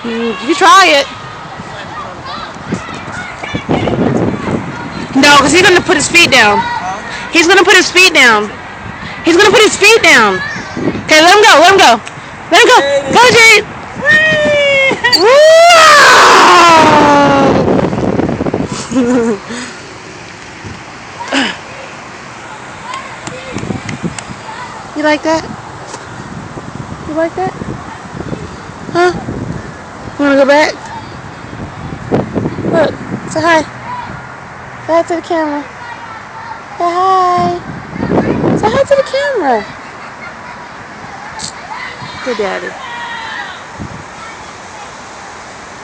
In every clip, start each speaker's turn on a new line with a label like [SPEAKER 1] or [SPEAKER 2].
[SPEAKER 1] You try it. No, because he's gonna put his feet down. He's gonna put his feet down. He's gonna put his feet down. Okay, let him go. Let him go. Let him go. Go, Jade. You like that? You like that? Huh? You wanna go back? Look, say hi. Say hi to the camera. Say hi. Say hi to the camera. Good daddy.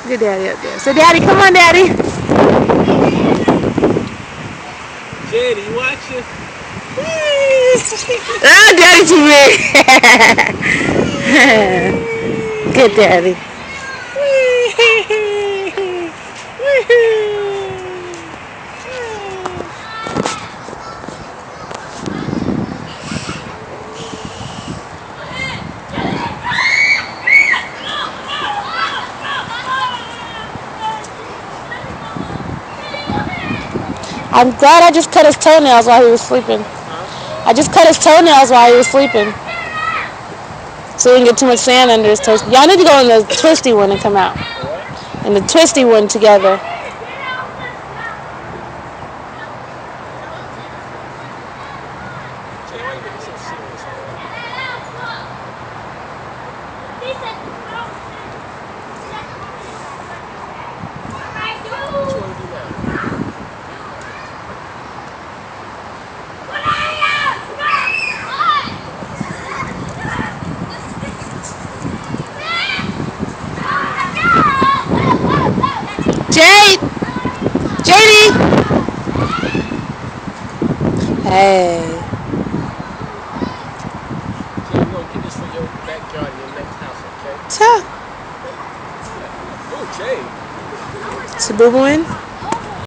[SPEAKER 1] Good daddy up there. So daddy, come on, daddy.
[SPEAKER 2] Jade, you watching?
[SPEAKER 1] Oh, daddy too big. Good daddy. I'm glad I just cut his toenails while he was sleeping. I just cut his toenails while he was sleeping. So he didn't get too much sand under his toes. Y'all need to go in the twisty one and come out. In the twisty one together.
[SPEAKER 2] Jade, why you looking so serious, man? What you want to do now?
[SPEAKER 1] Jade! JD! Hey.
[SPEAKER 2] Jade, we're going to get this for your backyard in your next house, okay?
[SPEAKER 1] Tell.
[SPEAKER 2] Oh, Jade.
[SPEAKER 1] It's a boo-boo in?